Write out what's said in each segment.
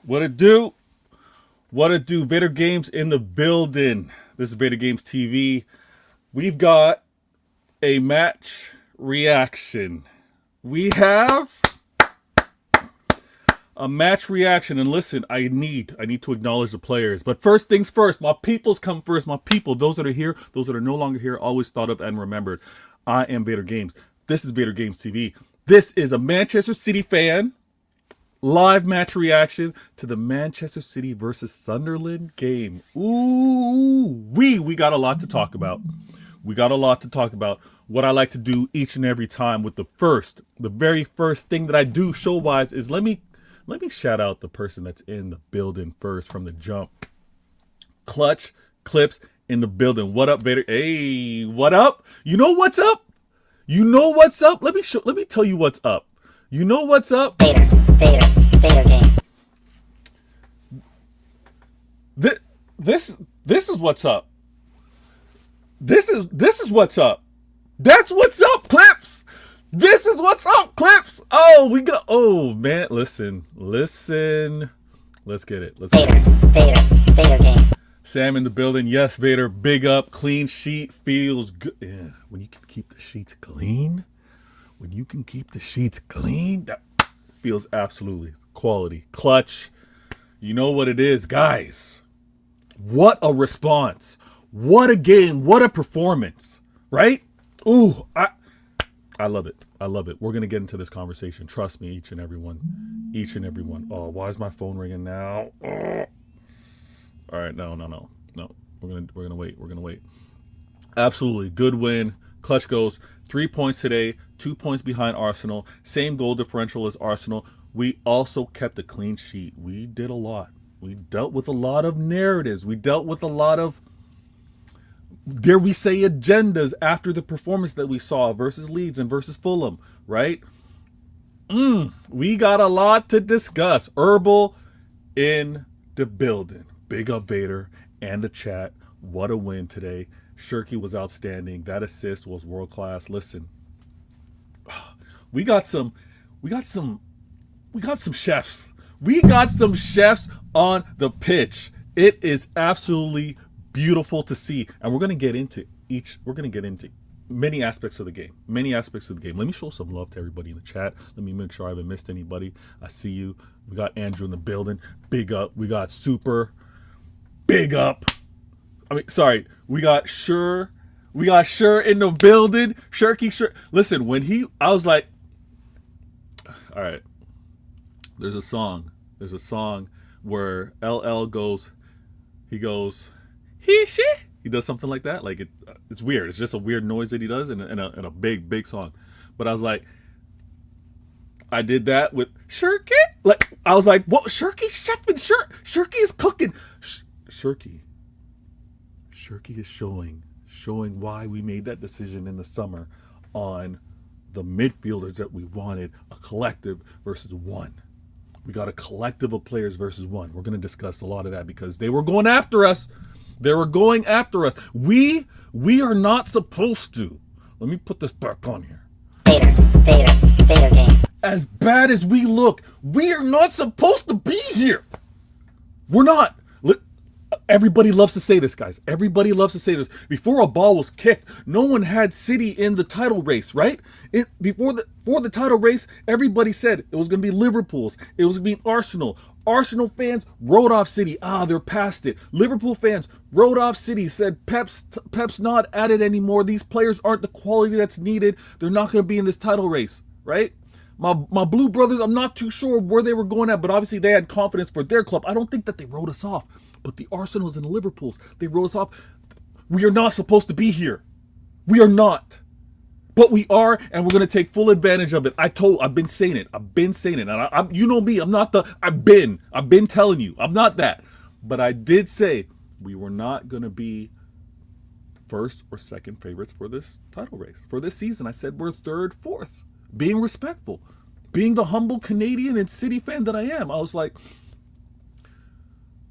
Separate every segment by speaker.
Speaker 1: What it do? What it do? Vator Games in the building. This is Vator Games TV. We've got a match reaction. We have a match reaction. And listen, I need to acknowledge the players. But first things first, my peoples come first. My people, those that are here, those that are no longer here, always thought of and remembered. I am Vator Games. This is Vator Games TV. This is a Manchester City fan live match reaction to the Manchester City versus Sunderland game. Ooh, we got a lot to talk about. We got a lot to talk about. What I like to do each and every time with the very first thing that I do show-wise is let me shout out the person that's in the building first from the jump. Clutch Clips in the building. What up, Vader? Hey, what up? You know what's up? You know what's up? Let me tell you what's up. You know what's up?
Speaker 2: Vator Games.
Speaker 1: This is what's up. This is what's up. That's what's up, Clips. This is what's up, Clips. Oh man, listen. Let's get it.
Speaker 2: Vator Games.
Speaker 1: Sam in the building. Yes, Vader. Big up. Clean sheet feels good. Yeah, when you can keep the sheets clean. That feels absolutely quality. Clutch. You know what it is, guys. What a response. What a game. What a performance. Right? Ooh, I love it. We're going to get into this conversation. Trust me, each and every one. Oh, why is my phone ringing now? Oh. All right, no. We're going to wait. Absolutely. Good win. Clutch goes 3 points today, 2 points behind Arsenal. Same goal differential as Arsenal. We also kept a clean sheet. We did a lot. We dealt with a lot of narratives. We dealt with a lot of, dare we say, agendas after the performance that we saw versus Leeds and versus Fulham, right? We got a lot to discuss. Herbal in the building. Big up Vader and the chat. What a win today. Cherki was outstanding. That assist was world class. Listen, we got some chefs. We got some chefs on the pitch. It is absolutely beautiful to see, and we're gonna get into many aspects of the game. Let me show some love to everybody in the chat. Let me make sure I haven't missed anybody. I see you. We got Andrew in the building. Big up. We got Super. Big up. We got Sure in the building. Cherki Sure. Listen, I was like, all right. There's a song where LL goes, he does something like that. Like it's weird. It's just a weird noise that he does in a big song. But I was like, I did that with Cherki. Like I was like, what? Cherki's chefing. Cherki is cooking. Cherki is showing why we made that decision in the summer on the midfielders that we wanted, a collective versus one. We got a collective of players versus one. We're going to discuss a lot of that because they were going after us. We are not supposed to. Let me put this back on here.
Speaker 2: Vator Games.
Speaker 1: As bad as we look, we are not supposed to be here. We're not. Everybody loves to say this, guys. Everybody loves to say this. Before a ball was kicked, no one had City in the title race, right? Before the title race, everybody said it was going to be Liverpool's. It was going to be Arsenal. Arsenal fans wrote off City. They're past it. Liverpool fans wrote off City, said Pep's not at it anymore. These players aren't the quality that's needed. They're not going to be in this title race, right? My Blue Brothers, I'm not too sure where they were going at, but obviously they had confidence for their club. I don't think that they wrote us off. But the Arsenals and the Liverpools, they wrote us off. We are not supposed to be here. We are not. But we are, and we're going to take full advantage of it. I've been saying it. And you know me, I've been telling you, I'm not that. But I did say we were not going to be first or second favorites for this title race. For this season, I said we're third, fourth. Being respectful. Being the humble Canadian and City fan that I am. I was like,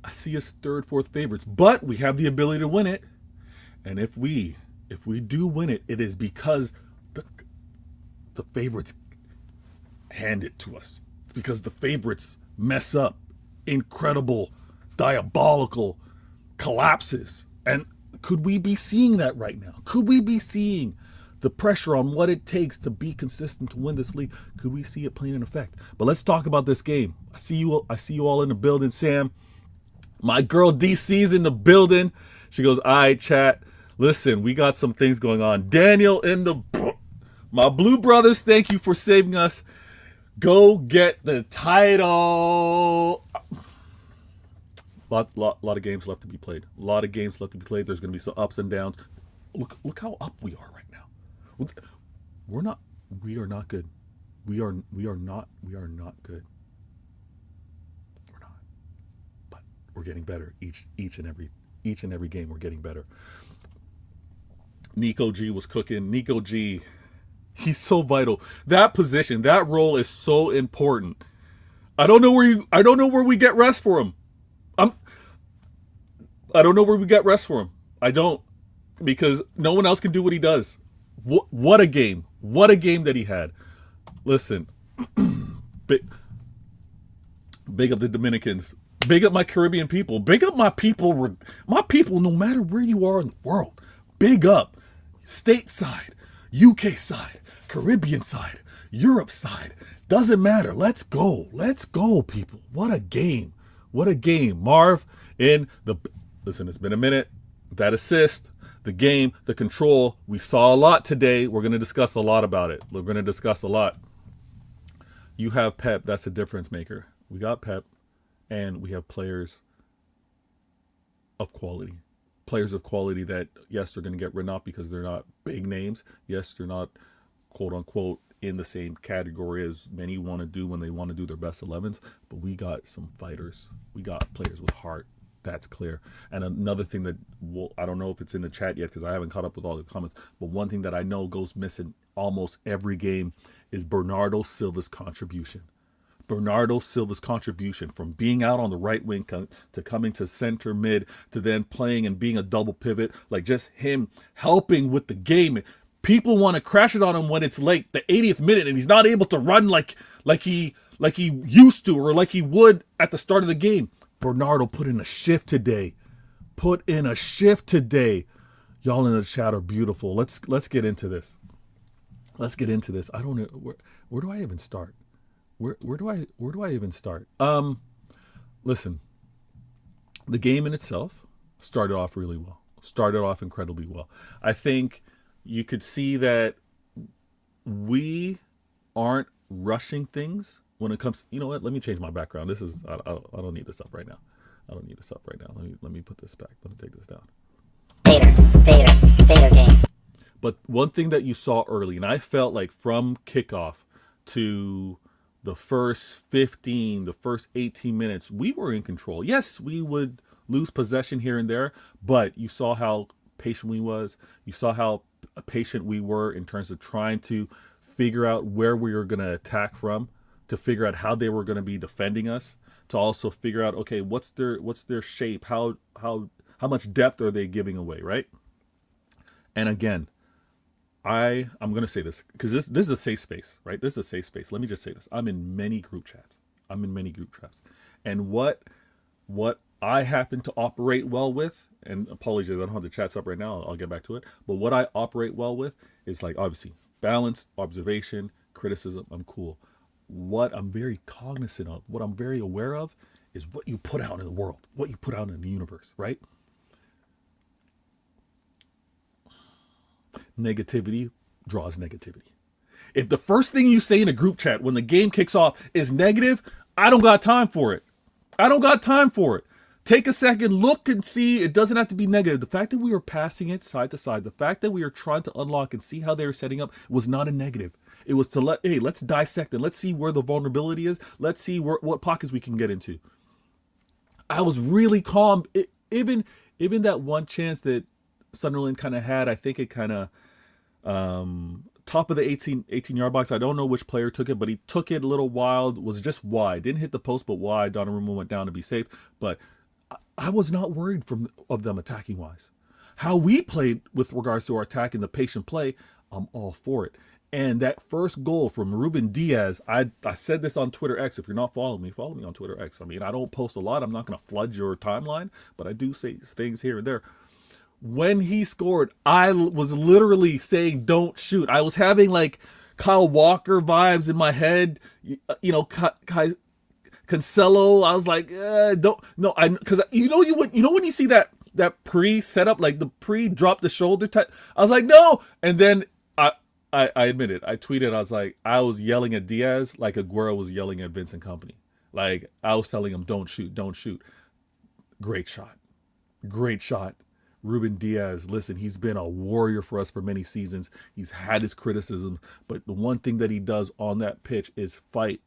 Speaker 1: I see us third, fourth favorites, but we have the ability to win it. And if we do win it, it is because the favorites hand it to us. It's because the favorites mess up incredible, diabolical collapses. And could we be seeing that right now? Could we be seeing the pressure on what it takes to be consistent to win this league? Could we see it playing in effect? But let's talk about this game. I see you all in the building, Sam. My girl DC's in the building. She goes, all right, chat. Listen, we got some things going on. Daniel in the... My Blue Brothers, thank you for saving us. Go get the title. Lot of games left to be played. A lot of games left to be played. There's going to be some ups and downs. Look how up we are right now. We are not good. We are not good. We're not. But we're getting better each and every game. We're getting better. Nico G was cooking. Nico G, he's so vital. That position, that role is so important. I don't know where we get rest for him. I don't know where we get rest for him. I don't, because no one else can do what he does. What a game. What a game that he had. Listen, big up the Dominicans. Big up my Caribbean people. Big up my people. My people, no matter where you are in the world. Big up. Stateside, UK side, Caribbean side, Europe side. Doesn't matter. Let's go. Let's go, people. What a game. What a game. Marv in the... Listen, it's been a minute. That assist, the game, the control. We saw a lot today. We're going to discuss a lot about it. We're going to discuss a lot. You have Pep. That's a difference maker. We got Pep, and we have players of quality. Players of quality that, yes, they're going to get written off because they're not big names. Yes, they're not, quote unquote, in the same category as many want to do when they want to do their best 11s. But we got some fighters. We got players with heart. That's clear. And another thing that, I don't know if it's in the chat yet because I haven't caught up with all the comments, but one thing that I know goes missing almost every game is Bernardo Silva's contribution. Bernardo Silva's contribution from being out on the right wing to coming to center mid to then playing and being a double pivot, like just him helping with the game. People want to crash it on him when it's like the 80th minute and he's not able to run like he used to or like he would at the start of the game. Bernardo put in a shift today. Y'all in the chat are beautiful. Let's get into this. I don't know where do I even start? Where do I even start? Listen, the game in itself started off really well. Started off incredibly well. I think you could see that we aren't rushing things when it comes. You know what? Let me change my background. This is I don't need this up right now. Let me put this back. Let me take this down.
Speaker 2: Vator games.
Speaker 1: But one thing that you saw early, and I felt like from kickoff to the first 15, the first 18 minutes, we were in control. Yes, we would lose possession here and there, but you saw how patient we was. You saw how patient we were in terms of trying to figure out where we were going to attack from, to figure out how they were going to be defending us, to also figure out, okay, what's their shape? How much depth are they giving away, right? And again, I'm going to say this because this is a safe space, right? This is a safe space. Let me just say this. I'm in many group chats. And what I happen to operate well with, and apologies, I don't have the chats up right now. I'll get back to it. But what I operate well with is like, obviously, balance, observation, criticism. I'm cool. What I'm very cognizant of, what I'm very aware of is what you put out in the world, what you put out in the universe, right? Negativity draws negativity. If the first thing you say in a group chat when the game kicks off is negative, I don't got time for it. Take a second, look and see. It doesn't have to be negative. The fact that we were passing it side to side, the fact that we were trying to unlock and see how they were setting up was not a negative. It was to let's dissect and let's see where the vulnerability is. Let's see what pockets we can get into. I was really calm. Even that one chance that Sunderland kind of had, I think it kind of top of the 18-yard box. I don't know which player took it, but he took it a little wild, was just wide. Didn't hit the post, but wide. Donnarumma went down to be safe. But I was not worried of them attacking-wise. How we played with regards to our attack and the patient play, I'm all for it. And that first goal from Ruben Diaz, I said this on Twitter X. If you're not following me, follow me on Twitter X. I mean, I don't post a lot. I'm not going to flood your timeline, but I do say things here and there. When he scored, I was literally saying, don't shoot. I was having like Kyle Walker vibes in my head. You know, Cancelo. I was like, don't, no, because when you see that pre setup, like the pre drop the shoulder type, I was like, no. And then I admit it. I tweeted, I was like, I was yelling at Diaz like Aguero was yelling at Vincent Kompany. Like, I was telling him, don't shoot, don't shoot. Great shot. Great shot. Ruben Diaz, listen, he's been a warrior for us for many seasons. He's had his criticism, but the one thing that he does on that pitch is fight.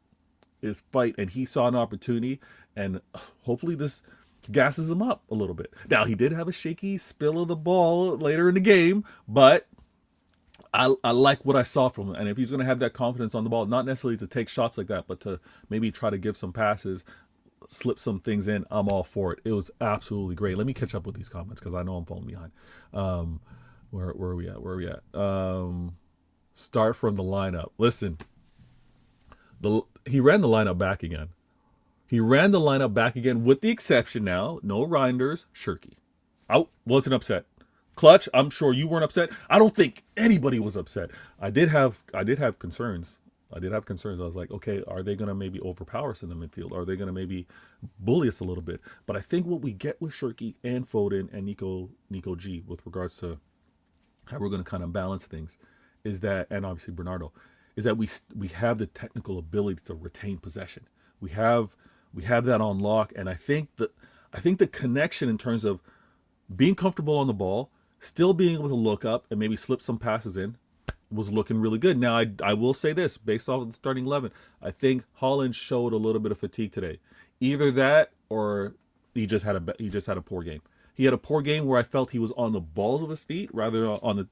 Speaker 1: And he saw an opportunity, and hopefully this gasses him up a little bit. Now, he did have a shaky spill of the ball later in the game, but I like what I saw from him. And if he's going to have that confidence on the ball, not necessarily to take shots like that, but to maybe try to give some passes, slip some things in, I'm all for it. It was absolutely great. Let me catch up with these comments because I know I'm falling behind. Where are we at? Start from the lineup. Listen, he ran the lineup back again. With the exception now, no Reinders, Cherki. I wasn't upset. Clutch, I'm sure you weren't upset. I don't think anybody was upset. I did have concerns. I was like, okay, are they going to maybe overpower us in the midfield? Are they going to maybe bully us a little bit? But I think what we get with Cherki and Foden and Nico G with regards to how we're going to kind of balance things is that, and obviously Bernardo, is that we have the technical ability to retain possession. We have that on lock, and I think the connection in terms of being comfortable on the ball, still being able to look up and maybe slip some passes in, was looking really good. Now, I will say this, based off of the starting 11, I think Haaland showed a little bit of fatigue today. Either that or he just had a poor game. He had a poor game where I felt he was on the balls of his feet rather than he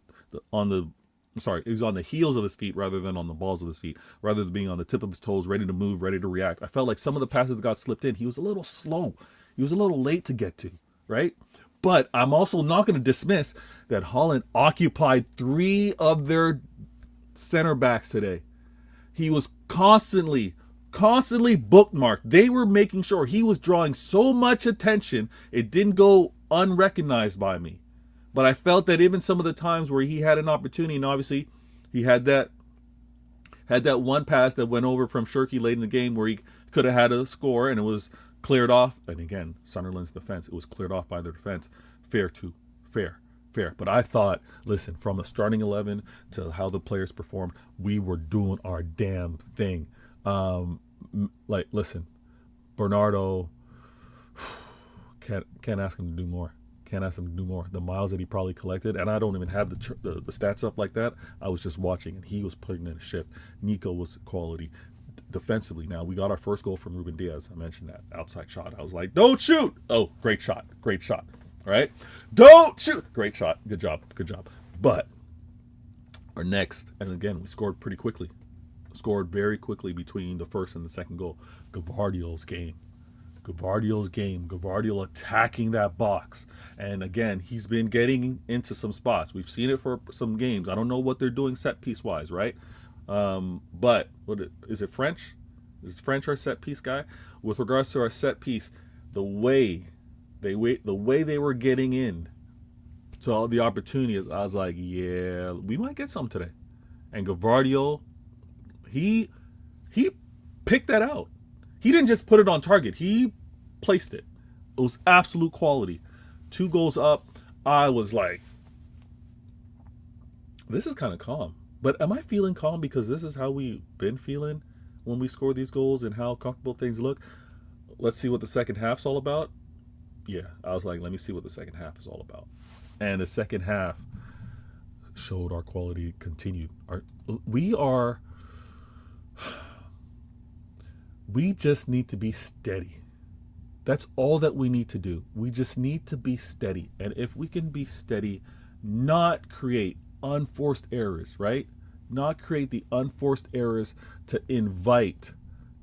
Speaker 1: was on the heels of his feet rather than on the balls of his feet, rather than being on the tip of his toes, ready to move, ready to react. I felt like some of the passes that got slipped in, he was a little slow. He was a little late to get to, right? But I'm also not going to dismiss that Haaland occupied 3 of their center backs today. He was constantly bookmarked. They were making sure he was drawing so much attention, it didn't go unrecognized by me. But I felt that even some of the times where he had an opportunity, and obviously he had that one pass that went over from Cherki late in the game where he could have had a score and it was cleared off. And again, Sunderland's defense, it was cleared off by their defense. Fair. But I thought, listen, from the starting 11 to how the players performed, we were doing our damn thing. Listen, Bernardo, can't ask him to do more. The miles that he probably collected, and I don't even have the stats up like that. I was just watching, and he was putting in a shift. Nico was quality defensively. Now, we got our first goal from Ruben Diaz. I mentioned that outside shot. I was like, don't shoot. Oh, great shot. All right. Don't shoot. Great shot. Good job. But our next, and again, we scored pretty quickly. Scored very quickly between the first and the second goal. Gvardiol's game. Gvardiol attacking that box. And again, he's been getting into some spots. We've seen it for some games. I don't know what they're doing set piece wise, right? But is it French? Is French our set piece guy? With regards to our set piece, the way they were getting in to all the opportunities, I was like, yeah, we might get some today. And Gvardiol, he picked that out. He didn't just put it on target. He placed it. It was absolute quality. 2 goals up. I was like, this is kind of calm. But am I feeling calm because this is how we've been feeling when we score these goals and how comfortable things look? Let's see what the second half's all about. Yeah, I was like, let me see what the second half is all about. And the second half showed our quality continued. We just need to be steady. That's all that we need to do. We just need to be steady. And if we can be steady, not create unforced errors, right? Not create the unforced errors to invite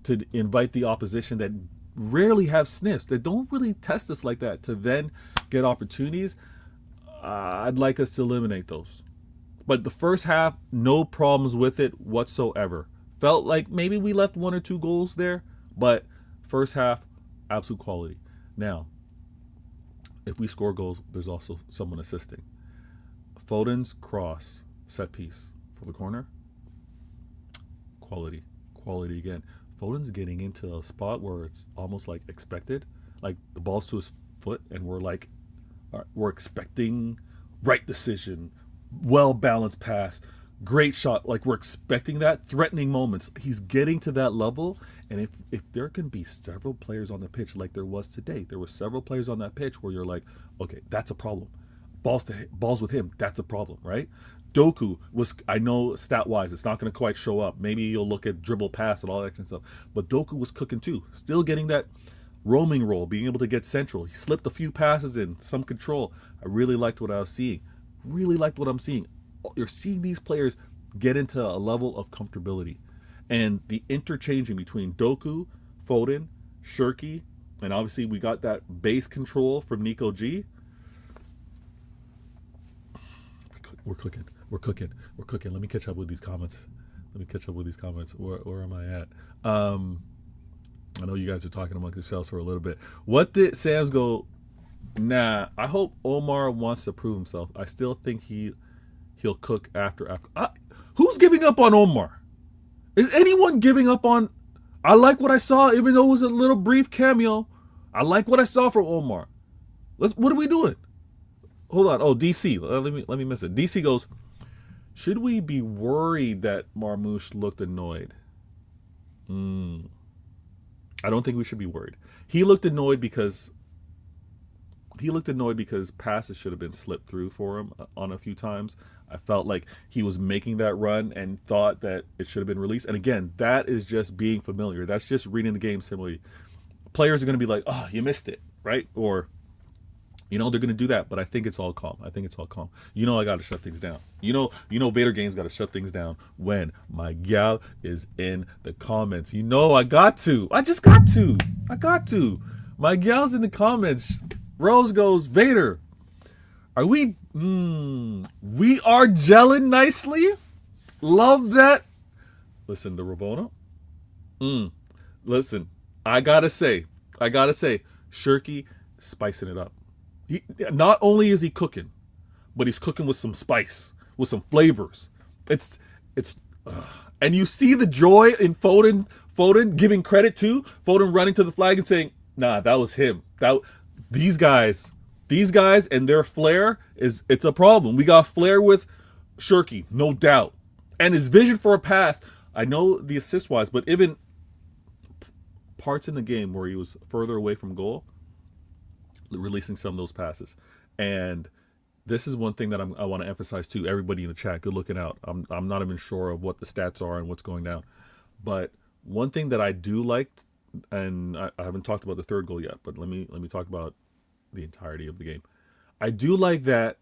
Speaker 1: the opposition that rarely have sniffs, that don't really test us like that, to then get opportunities. I'd like us to eliminate those. But the first half, no problems with it whatsoever. Felt like maybe we left 1 or 2 goals there, but first half, absolute quality. Now, if we score goals, there's also someone assisting. Foden's cross set piece for the corner, quality again. Foden's getting into a spot where it's almost like expected, like the ball's to his foot, and we're like, all right, we're expecting right decision, well balanced pass, great shot. Like we're expecting that, threatening moments. He's getting to that level, and if there can be several players on the pitch like there was today, there were several players on that pitch where you're like, okay, that's a problem. Balls with him, that's a problem, right? Doku was, I know stat-wise, it's not going to quite show up. Maybe you'll look at dribble pass and all that kind of stuff. But Doku was cooking too. Still getting that roaming role, being able to get central. He slipped a few passes in, some control. I really liked what I was seeing. Really liked what I'm seeing. You're seeing these players get into a level of comfortability. And the interchanging between Doku, Foden, Cherki, and obviously we got that base control from Nico G. We're cooking. Let me catch up with these comments. Where am I at? I know you guys are talking among yourselves for a little bit. What did Sam's go? Nah, I hope Omar wants to prove himself. I still think he'll cook after. Who's giving up on Omar? Is anyone giving up on? I like what I saw, even though it was a little brief cameo. I like what I saw from Omar. What are we doing? Hold on. Oh, DC. Let me miss it. DC goes, should we be worried that Marmoush looked annoyed? I don't think we should be worried. He looked annoyed because passes should have been slipped through for him on a few times. I felt like he was making that run and thought that it should have been released. And again, that is just being familiar. That's just reading the game similarly. Players are going to be like, oh, you missed it, right? Or, they're going to do that. But I think it's all calm. I got to shut things down. Vator Games got to shut things down when my gal is in the comments. I got to. I got to. My gal's in the comments. Rose goes, Vader, are we are gelling nicely? Love that. Listen, the Rabona. Listen, I gotta say, Cherki spicing it up. Not only is he cooking, but he's cooking with some spice, with some flavors. And you see the joy in Foden giving credit to Foden running to the flag and saying, nah, that was him. These guys and their flair it's a problem. We got flair with Cherki, no doubt. And his vision for a pass, I know the assist wise, but even parts in the game where he was further away from goal, releasing some of those passes. And this is one thing that I want to emphasize too. Everybody in the chat, good looking out. I'm not even sure of what the stats are and what's going down. But one thing that I do like, and I haven't talked about the third goal yet, but let me talk about the entirety of the game. I do like that,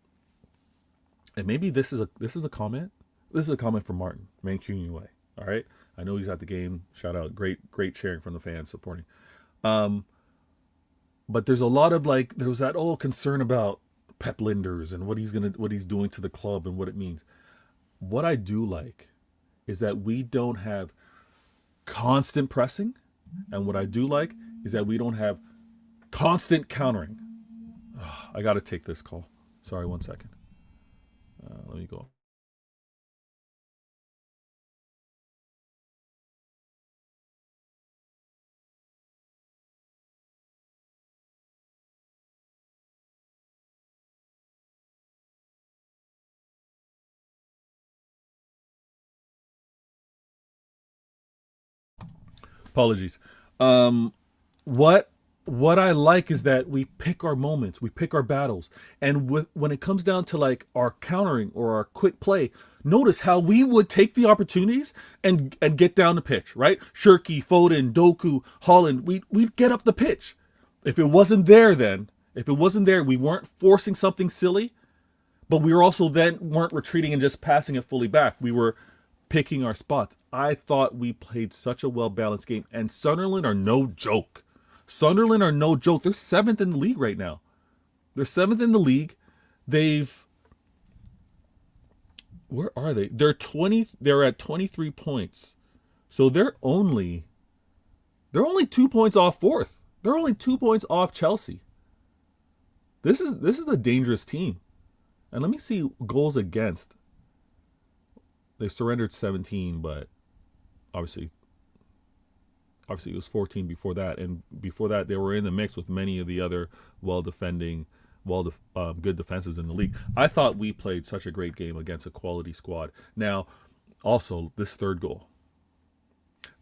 Speaker 1: and maybe this is a comment. This is a comment from Martin Mancunian. All right, I know he's at the game. Shout out, great sharing from the fans supporting. But there's a lot of there was that old concern about Pep Linders and what he's doing to the club and what it means. What I do like is that we don't have constant pressing, and what I do like is that we don't have constant countering. I got to take this call. Sorry, 1 second. Let me go. Apologies. What I like is that we pick our moments, we pick our battles, and when it comes down to our countering or our quick play, notice how we would take the opportunities and get down the pitch, right? Cherki, Foden, Doku, Holland, we'd get up the pitch. If it wasn't there, we weren't forcing something silly, but we were also then weren't retreating and just passing it fully back. We were picking our spots. I thought we played such a well-balanced game, and Sunderland are no joke. They're 7th in the league right now. They're 7th in the league. They've Where are they? They're at 23 points. So they're only 2 points off fourth. They're only 2 points off Chelsea. This is a dangerous team. And let me see goals against. They surrendered 17, but obviously it was 14 before that, and before that they were in the mix with many of the other good defenses in the league. I thought we played such a great game against a quality squad. Now, also this third goal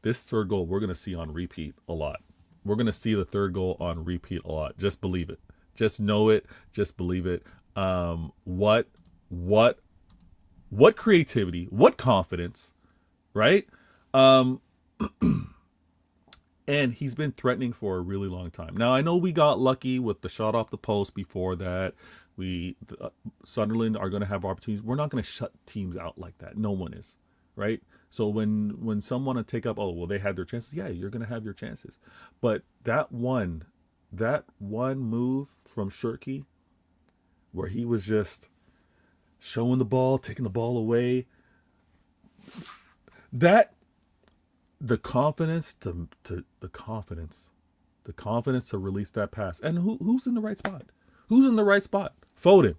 Speaker 1: we're going to see on repeat a lot. We're going to see the third goal on repeat a lot. Just believe it. Just know it. Just believe it. What creativity, what confidence, right? And he's been threatening for a really long time. Now, I know we got lucky with the shot off the post before that. Sunderland are going to have opportunities. We're not going to shut teams out like that. No one is, right? So when someone to take up, oh, well, they had their chances. Yeah, you're going to have your chances. But that one move from Cherki where he was just showing the ball, taking the ball away, the confidence to release that pass. And who's in the right spot? Who's in the right spot? Foden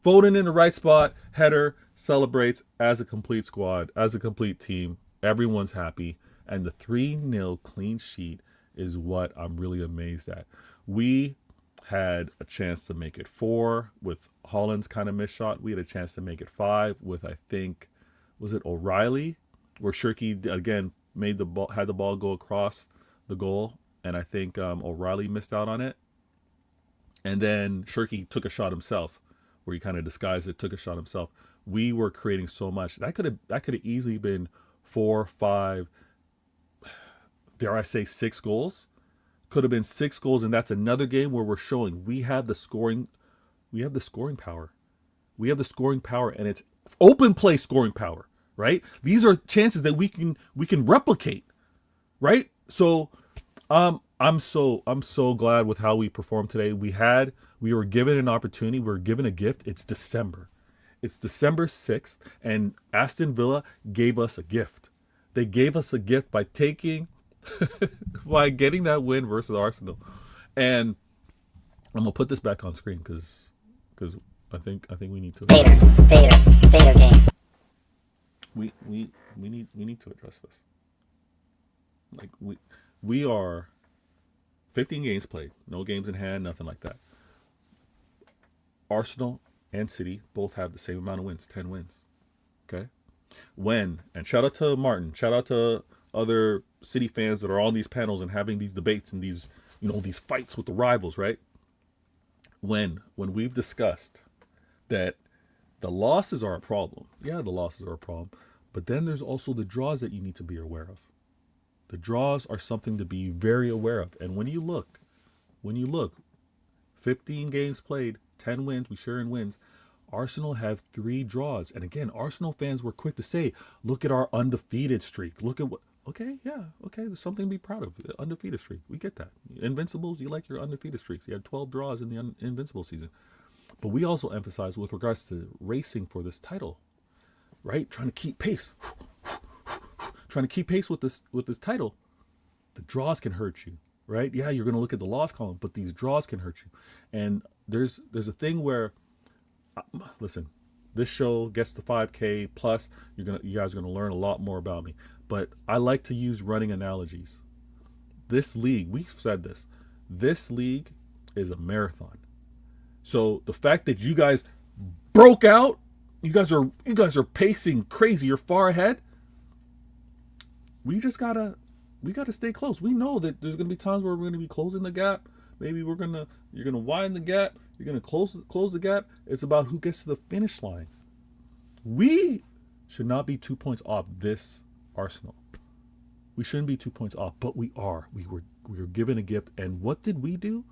Speaker 1: in the right spot, header, celebrates as a complete squad, as a complete team. Everyone's happy. And the 3-0 clean sheet is what I'm really amazed at. We had a chance to make it 4 with Holland's kind of missed shot. We had a chance to make it 5 with, I think, was it O'Reilly, where Cherki again had the ball go across the goal, and I think O'Reilly missed out on it. And then Cherki took a shot himself, where he kind of disguised it, took a shot himself. We were creating so much that could have easily been 4, 5, dare I say 6 goals. Could have been 6 goals, and that's another game where we're showing we have the scoring power. We have the scoring power, and it's open play scoring power, right? These are chances that we can replicate, right? So I'm so glad with how we performed today. We were given an opportunity, we were given a gift. It's December 6th, and Aston Villa gave us a gift. They gave us a gift by getting that win versus Arsenal. And I'm gonna put this back on screen because I think we need to
Speaker 2: Vator games.
Speaker 1: We need to address this. Like we are 15 games played, no games in hand, nothing like that. Arsenal and City both have the same amount of wins, 10 wins. Okay? And shout out to Martin, shout out to other City fans that are on these panels and having these debates and these fights with the rivals, right? When we've discussed that the losses are a problem. Yeah, the losses are a problem. But then there's also the draws that you need to be aware of. The draws are something to be very aware of. And when you look, 15 games played, 10 wins, we share in wins. Arsenal have 3 draws. And again, Arsenal fans were quick to say, look at our undefeated streak. Look at what... Okay, there's something to be proud of. Undefeated streak. We get that. Invincibles, you like your undefeated streaks. You had 12 draws in the Invincible season. But we also emphasize with regards to racing for this title, right? Trying to keep pace. Trying to keep pace with this title. The draws can hurt you, right? Yeah, you're going to look at the loss column, but these draws can hurt you. And there's a thing where, listen, this show gets to 5K plus. You guys are going to learn a lot more about me. But I like to use running analogies. This league, we've said this league is a marathon. So the fact that you guys broke out, you guys are pacing crazy, you're far ahead. We gotta stay close. We know that there's gonna be times where we're gonna be closing the gap. Maybe you're gonna widen the gap, you're gonna close the gap. It's about who gets to the finish line. We should not be 2 points off this Arsenal. We shouldn't be 2 points off, but we are. We were given a gift, and what did we do?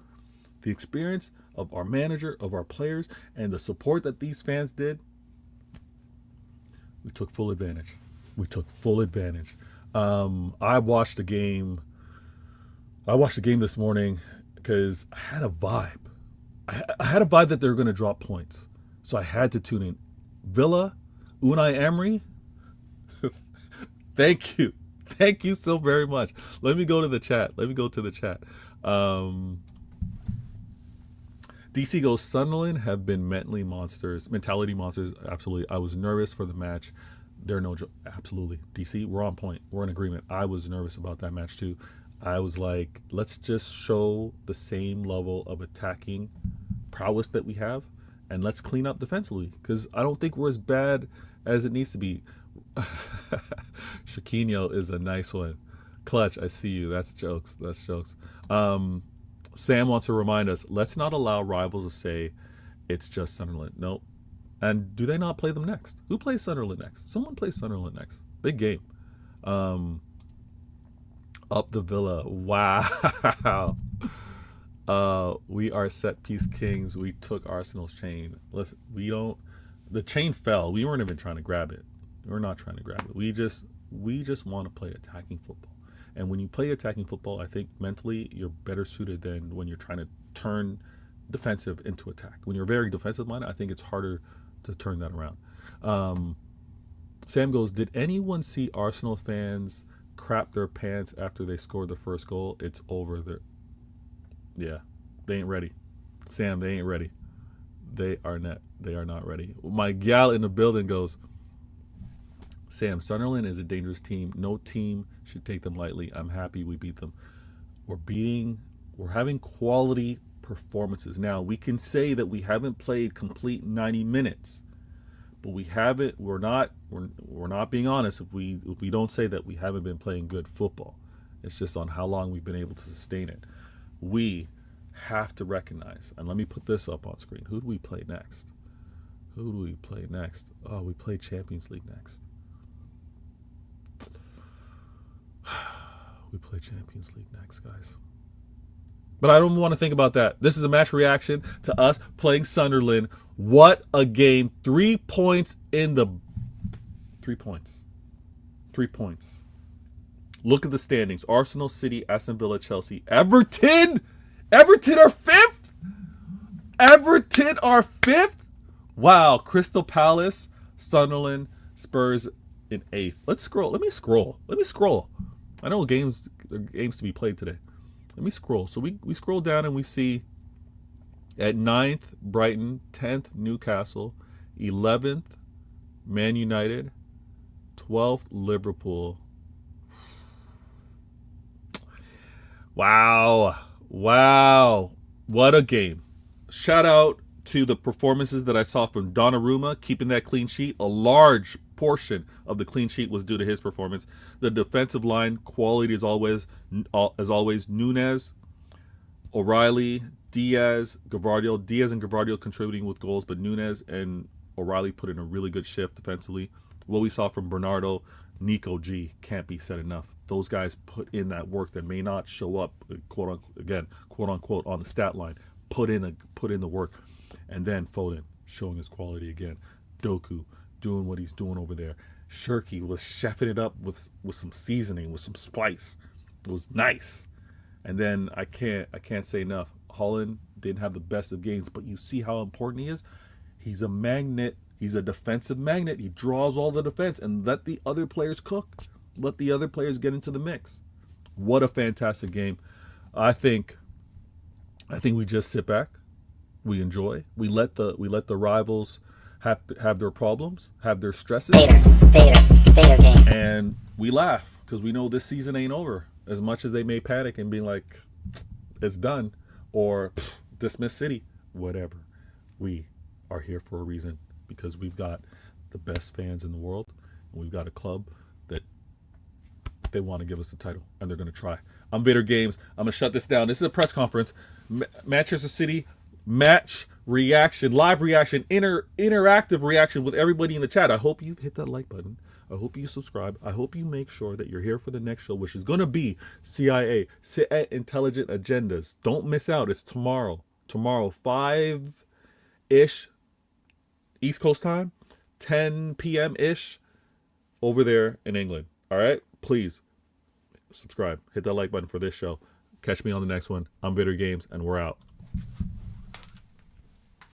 Speaker 1: The experience of our manager, of our players, and the support that these fans did, we took full advantage. I watched the game this morning because I had a vibe. I had a vibe that they were going to drop points, so I had to tune in. Villa, Unai Emery, thank you. Thank you so very much. Let me go to the chat. DC goes, Sunderland have been mentality monsters. Absolutely. I was nervous for the match. They're no joke. Absolutely. DC, we're on point. We're in agreement. I was nervous about that match too. I was like, let's just show the same level of attacking prowess that we have, and let's clean up defensively, because I don't think we're as bad as it needs to be. Shaquinho is a nice one. Clutch, I see you. That's jokes. Sam wants to remind us, let's not allow rivals to say it's just Sunderland. Nope. And do they not play them next? Who plays Sunderland next? Someone plays Sunderland next. Big game. Up the Villa. Wow. We are set piece kings. We took Arsenal's chain. Listen, the chain fell. We weren't even trying to grab it. We're not trying to grab it. We just want to play attacking football. And when you play attacking football, I think mentally you're better suited than when you're trying to turn defensive into attack. When you're very defensive minded, I think it's harder to turn that around. Sam goes, did anyone see Arsenal fans crap their pants after they scored the first goal? It's over there. Yeah, they ain't ready. Sam, they ain't ready. They are not ready. My gal in the building goes, Sam, Sunderland is a dangerous team. No team should take them lightly. I'm happy we beat them. We're having quality performances. Now, we can say that we haven't played complete 90 minutes, but we're not being honest if we don't say that we haven't been playing good football. It's just on how long we've been able to sustain it. We have to recognize, and let me put this up on screen. Who do we play next? Oh, we play Champions League next. We play Champions League next, guys. But I don't want to think about that. This is a match reaction to us playing Sunderland. What a game. 3 points in the... 3 points. 3 points. Look at the standings. Arsenal, City, Aston Villa, Chelsea. Everton are fifth? Everton are fifth? Wow. Crystal Palace, Sunderland, Spurs in eighth. Let me scroll. I know games to be played today. Let me scroll. So we scroll down and we see at 9th, Brighton, 10th, Newcastle, 11th, Man United, 12th, Liverpool. Wow. What a game. Shout out to the performances that I saw from Donnarumma, keeping that clean sheet. A large portion of the clean sheet was due to his performance. The defensive line quality is always Nunez, O'Reilly, Diaz, Gvardiol. Diaz and Gvardiol contributing with goals, but Nunez and O'Reilly put in a really good shift defensively. What we saw from Bernardo, Nico G, can't be said enough. Those guys put in that work that may not show up, quote unquote, on the stat line. Put in the work. And then Foden showing his quality again. Doku doing what he's doing over there. Cherki was chefing it up with some seasoning, with some spice. It was nice. And then I can't say enough. Holland didn't have the best of games, but you see how important he is. He's a magnet. He's a defensive magnet. He draws all the defense and let the other players cook. Let the other players get into the mix. What a fantastic game. I think we just sit back. We enjoy. We let the rivals have their problems, have their stresses.
Speaker 2: Vator games.
Speaker 1: And we laugh because we know this season ain't over. As much as they may panic and be like, it's done, or dismiss City, whatever. We are here for a reason because we've got the best fans in the world. And we've got a club that they want to give us the title, and they're going to try. I'm Vator Games. I'm going to shut this down. This is a press conference. Manchester City match reaction, live reaction, interactive reaction with everybody in the chat. I hope you hit that like button. I hope you subscribe. I hope you make sure that you're here for the next show, which is going to be CIA, Sit at Intelligent Agendas. Don't miss out. It's tomorrow. 5-ish East Coast time, 10 p.m.-ish over there in England. All right? Please subscribe. Hit that like button for this show. Catch me on the next one. I'm Vator Games, and we're out.